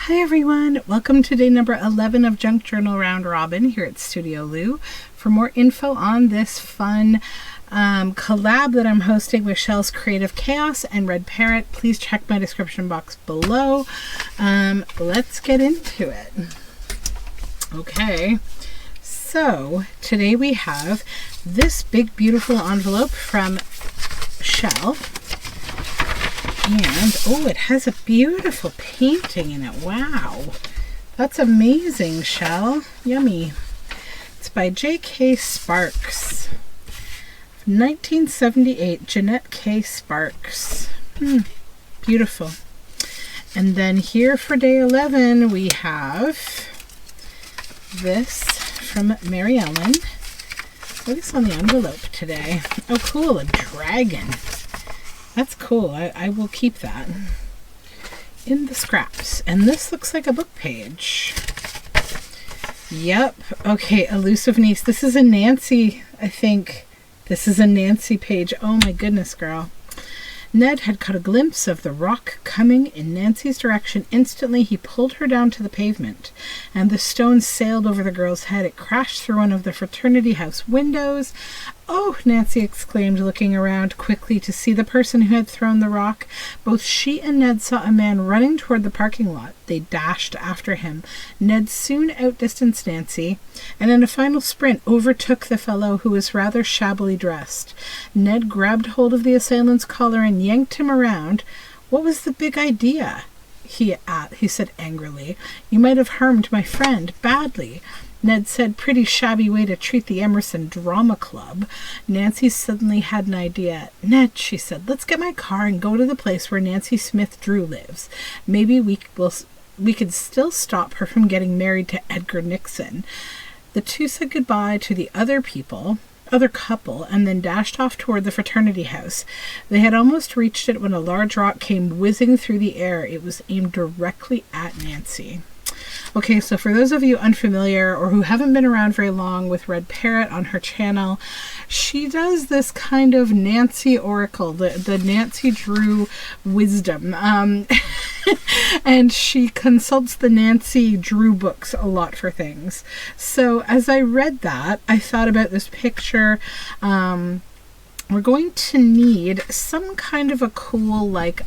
Hi everyone, welcome to day number 11 of Junk Journal Round Robin here at Studioloo. For more info on this fun collab that I'm hosting with ChellesCreativeChaos and RedParrot, please check my description box below. Let's get into it. Okay, so today we have this big beautiful envelope from Shell. And, oh, it has a beautiful painting in it. Wow. That's amazing, Shell. Yummy. It's by J.K. Sparks. 1978, Jeanette K. Sparks. Beautiful. And then here for day 11, we have this from Mary Ellen. What is on the envelope today? Oh, cool, a dragon. That's cool. I will keep that in the scraps. And this looks like a book page. Yep. Okay, Elusive Niece. This is a Nancy, I think. This is a Nancy page. Oh my goodness, girl. Ned had caught a glimpse of the rock coming in Nancy's direction. Instantly, he pulled her down to the pavement, and the stone sailed over the girl's head. It crashed through one of the fraternity house windows. Oh, Nancy exclaimed, looking around quickly to see the person who had thrown the rock. Both she and Ned saw a man running toward the parking lot. They dashed after him. Ned soon outdistanced Nancy, and in a final sprint overtook the fellow who was rather shabbily dressed. Ned grabbed hold of the assailant's collar and yanked him around. What was the big idea? He said angrily. You might have harmed my friend badly. Ned said, pretty shabby way to treat the Emerson Drama Club. Nancy suddenly had an idea. Ned, she said, let's get my car and go to the place where Nancy Smith Drew lives. Maybe we could still stop her from getting married to Edgar Nixon. The two said goodbye to the other couple, and then dashed off toward the fraternity house. They had almost reached it when a large rock came whizzing through the air. It was aimed directly at Nancy. Okay, so for those of you unfamiliar or who haven't been around very long with RedParrot on her channel, she does this kind of Nancy Oracle, the Nancy Drew wisdom. And she consults the Nancy Drew books a lot for things. So as I read that, I thought about this picture. We're going to need some kind of a cool, like,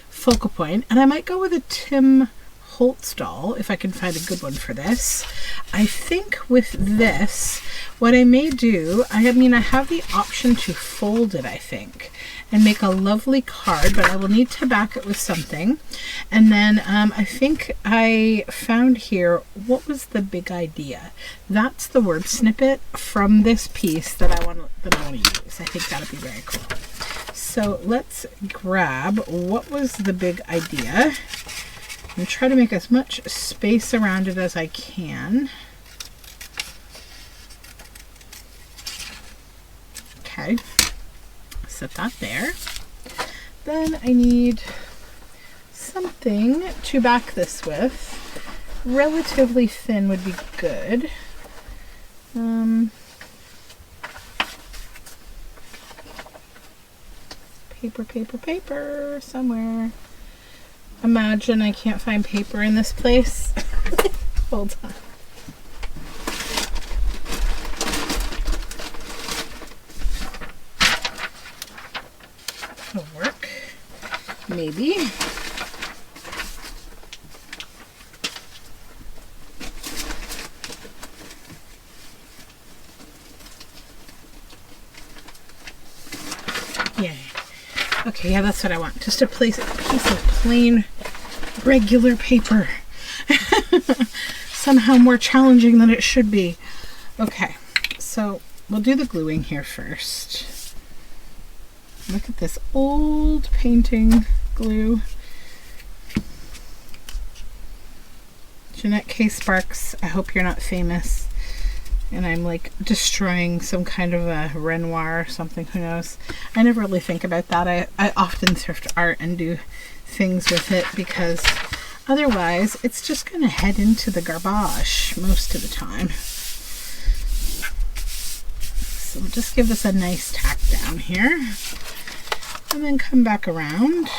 focal point. And I might go with a Tim Holtz doll, if I can find a good one for this. I think with this, what I may do, I have the option to fold it, I think, and make a lovely card, but I will need to back it with something. And then I think I found here, what was the big idea? That's the word snippet from this piece that I want to use. I think that'll be very cool. So let's grab what was the big idea and try to make as much space around it as I can. Okay, set that there. Then I need something to back this with. Relatively thin would be good. Paper somewhere. Imagine I can't find paper in this place. Hold on. That'll work. Maybe. Yay. Okay, yeah, that's what I want. Just a piece of plain, regular paper. Somehow more challenging than it should be. Okay, so we'll do the gluing here first. Look at this old painting glue. Jeanette K. Sparks, I hope you're not famous. And I'm like destroying some kind of a Renoir or something, who knows. I never really think about that. I often thrift art and do things with it because otherwise it's just going to head into the garbage most of the time. So we'll just give this a nice tack down here and then come back around.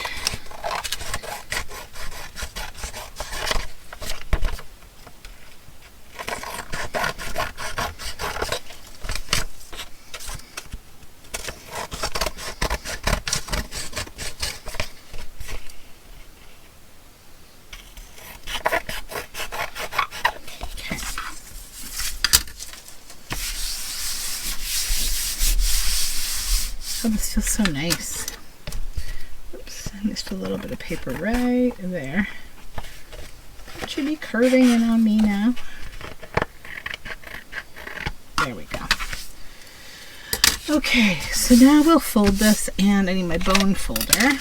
Oh, this feels so nice. Oops, just a little bit of paper right there. It should be curving in on me now. There we go. Okay, so now we'll fold this, and I need my bone folder.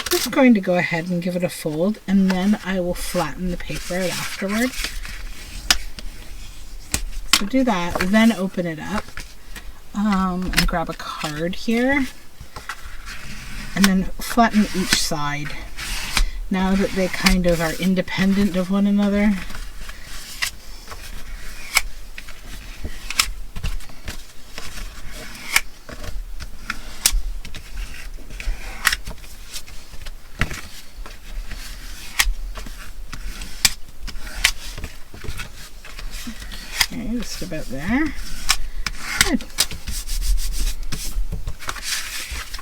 Just going to go ahead and give it a fold, and then I will flatten the paper out afterward. So do that, then open it up, and grab a card here, and then flatten each side. Now that they kind of are independent of one another. Okay, just about there. Good.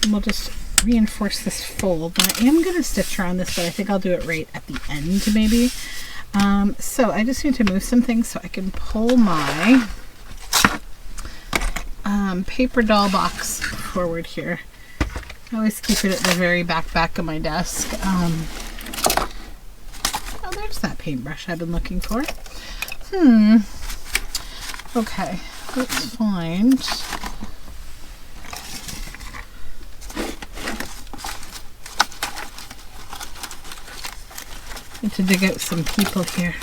And we'll just reinforce this fold. Now, I am going to stitch around this, but I think I'll do it right at the end maybe. So I just need to move some things so I can pull my paper doll box forward here. I always keep it at the very back of my desk. Oh, there's that paintbrush I've been looking for. Okay, let's find... to dig out some people here.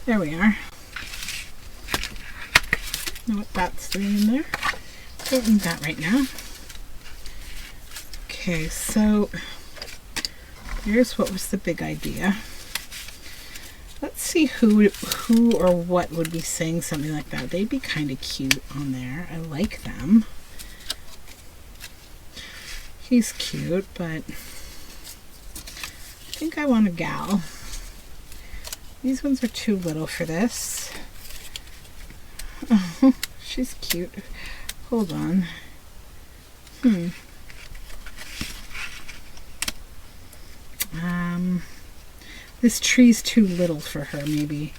There we are. Know what that's doing in there. Don't need that right now. Okay, so here's what was the big idea. Let's see who or what would be saying something like that. They'd be kind of cute on there. I like them. He's cute, but I think I want a gal. These ones are too little for this. Oh, she's cute. Hold on. This tree's too little for her, maybe.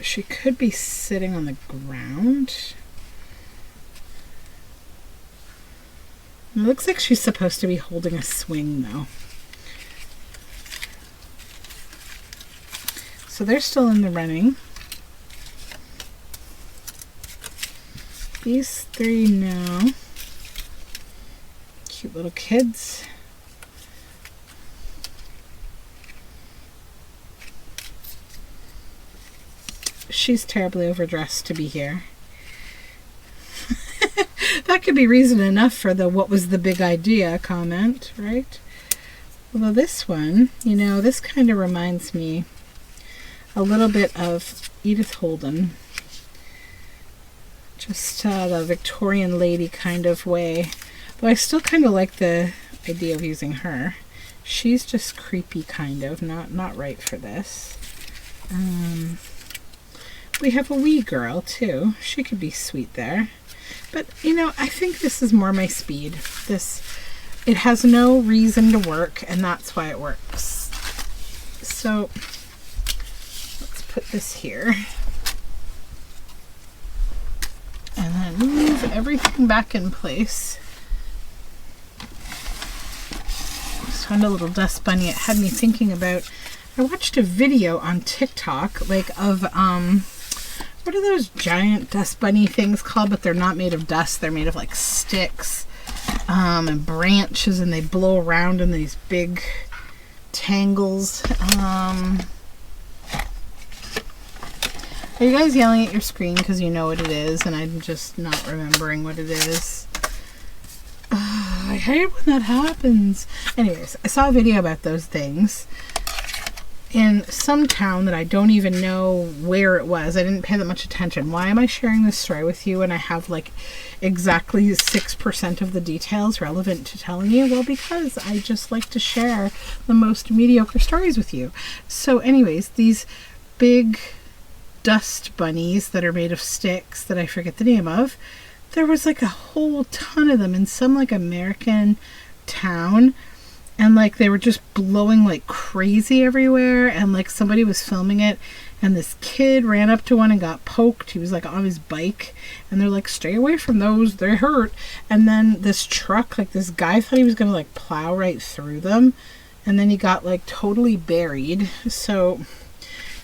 She could be sitting on the ground. It looks like she's supposed to be holding a swing, though. So they're still in the running. These three now. Cute little kids. She's terribly overdressed to be here. That could be reason enough for the "what was the big idea" comment, right? Although this one, you know, this kind of reminds me a little bit of Edith Holden. Just the Victorian lady kind of way. Though I still kind of like the idea of using her. She's just creepy, kind of, not right for this. We have a wee girl too. She could be sweet there. But you know, I think this is more my speed. It has no reason to work, and that's why it works. So let's put this here. And then move everything back in place. Just found a little dust bunny. It had me thinking about, I watched a video on TikTok, like of, what are those giant dust bunny things called? But they're not made of dust. They're made of like sticks and branches, and they blow around in these big tangles. Are you guys yelling at your screen because you know what it is and I'm just not remembering what it is? I hate when that happens. Anyways, I saw a video about those things in some town that I don't even know where it was. I didn't pay that much attention. Why am I sharing this story with you and I have like exactly 6% of the details relevant to telling you? Well, because I just like to share the most mediocre stories with you. So anyways, these big dust bunnies that are made of sticks that I forget the name of, there was like a whole ton of them in some like American town, and like they were just blowing like crazy everywhere, and like somebody was filming it, and this kid ran up to one and got poked. He was like on his bike, and they're like, stay away from those, they hurt. And then this truck, like this guy thought he was gonna like plow right through them, and then he got like totally buried. So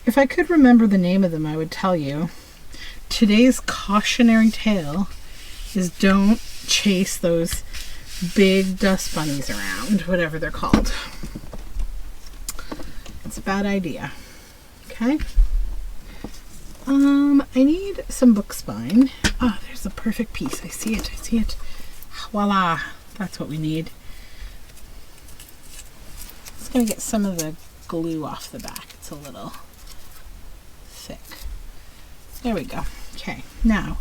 if I could remember the name of them, I would tell you. Today's cautionary tale is don't chase those big dust bunnies around, whatever they're called. It's a bad idea. Okay. I need some book spine. Oh, there's the perfect piece. I see it. I see it. Voila. That's what we need. Just gonna get some of the glue off the back. It's a little thick. There we go. Okay. Now,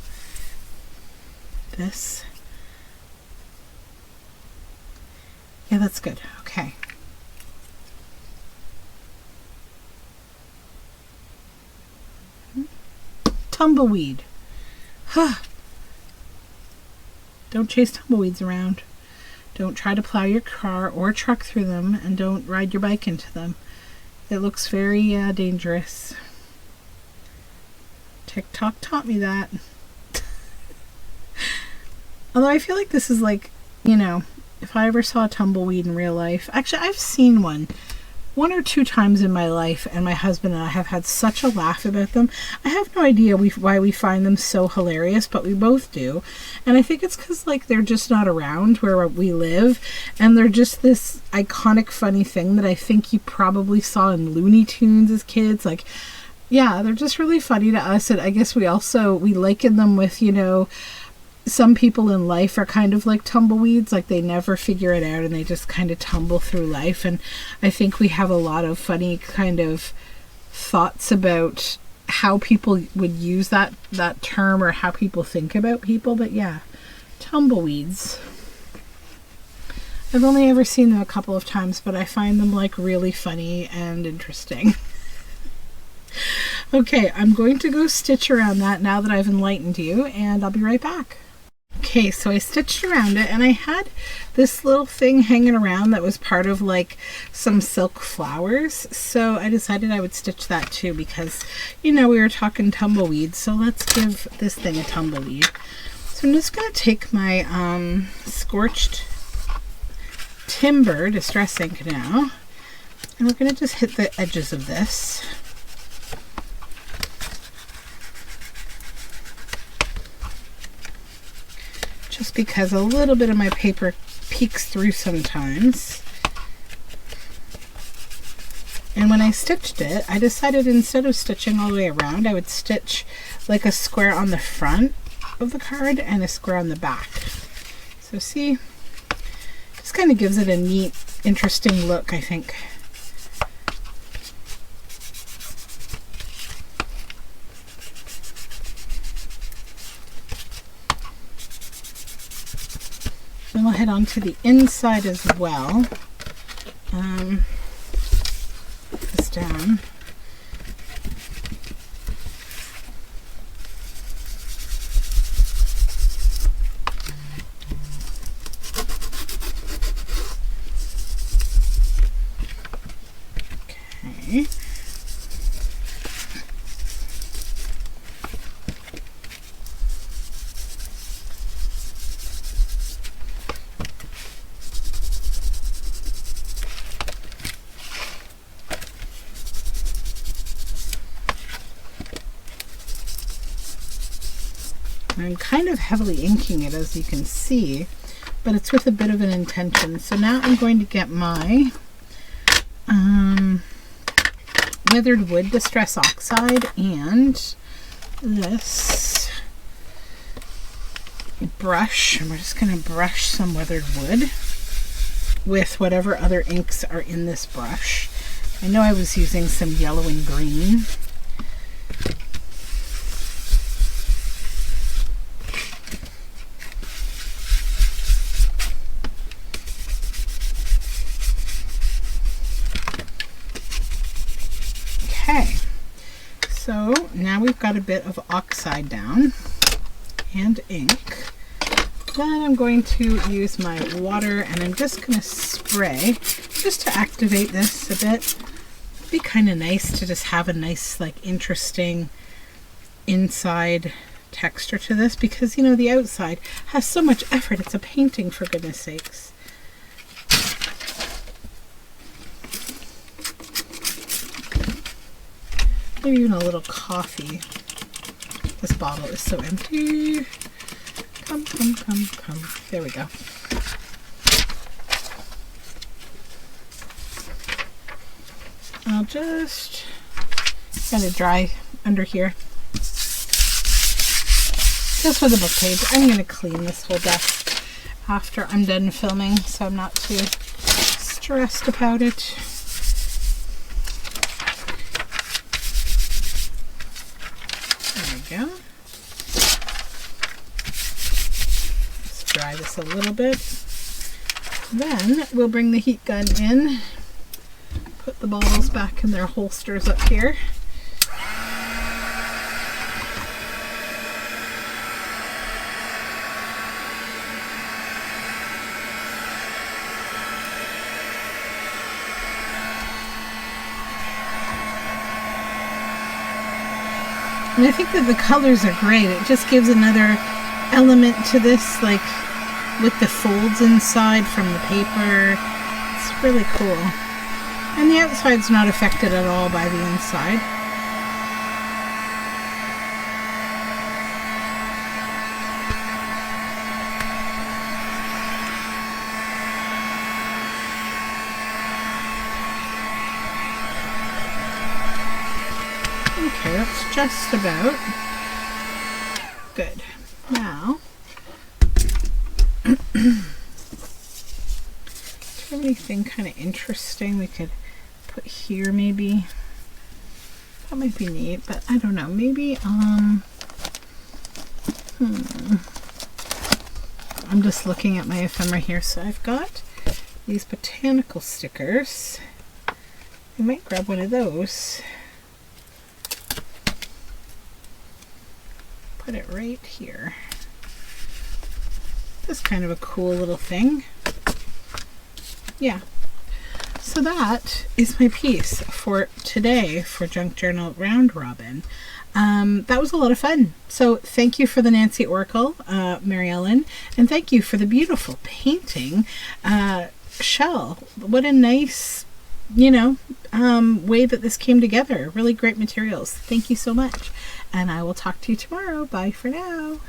this. Yeah, that's good. Okay. Tumbleweed. Don't chase tumbleweeds around. Don't try to plow your car or truck through them, and don't ride your bike into them. It looks very dangerous. TikTok taught me that. Although I feel like this is like, you know, if I ever saw a tumbleweed in real life. Actually, I've seen one or two times in my life, and my husband and I have had such a laugh about them. I have no idea why we find them so hilarious, but we both do. And I think it's because like they're just not around where we live, and they're just this iconic funny thing that I think you probably saw in Looney Tunes as kids. Like, yeah, they're just really funny to us. And I guess we liken them with, you know, some people in life are kind of like tumbleweeds, like they never figure it out and they just kind of tumble through life. And I think we have a lot of funny kind of thoughts about how people would use that term, or how people think about people. But yeah, tumbleweeds. I've only ever seen them a couple of times, but I find them like really funny and interesting. Okay, I'm going to go stitch around that now that I've enlightened you, and I'll be right back. Okay, so I stitched around it, and I had this little thing hanging around that was part of like some silk flowers, so I decided I would stitch that too, because, you know, we were talking tumbleweeds, so let's give this thing a tumbleweed. So I'm just going to take my scorched timber distress ink now, and we're going to just hit the edges of this. Just because a little bit of my paper peeks through sometimes. And when I stitched it, I decided instead of stitching all the way around, I would stitch like a square on the front of the card and a square on the back. So see, just kind of gives it a neat, interesting look, I think. Then we'll head on to the inside as well. Put this down. Okay. I'm kind of heavily inking it, as you can see, but it's with a bit of an intention. So now I'm going to get my weathered wood distress oxide and this brush, and we're just going to brush some weathered wood with whatever other inks are in this brush. I know I was using some yellow and green. Okay, so now we've got a bit of oxide down and ink. Then I'm going to use my water and I'm just going to spray just to activate this a bit. It'd be kind of nice to just have a nice, like, interesting inside texture to this, because, you know, the outside has so much effort. It's a painting, for goodness sakes. Maybe even a little coffee. This bottle is so empty. Come, come, come, come. There we go. I'll just let it dry under here. Just with the book page. I'm going to clean this whole desk after I'm done filming, so I'm not too stressed about it. There we go. Let's dry this a little bit. Then we'll bring the heat gun in. Put the bottles back in their holsters up here. And I think that the colors are great. It just gives another element to this, like with the folds inside from the paper. It's really cool. And the outside's not affected at all by the inside. Okay, that's just about good. Now, do you have anything kind of interesting we could put here maybe? That might be neat, but I don't know. Maybe, I'm just looking at my ephemera here. So I've got these botanical stickers. I might grab one of those. Put it right here. That's kind of a cool little thing. Yeah. So that is my piece for today for Junk Journal Round Robin. That was a lot of fun. So thank you for the Nancy Oracle, Mary Ellen, and thank you for the beautiful painting, Shell. What a nice, you know, way that this came together. Really great materials. Thank you so much. And I will talk to you tomorrow. Bye for now.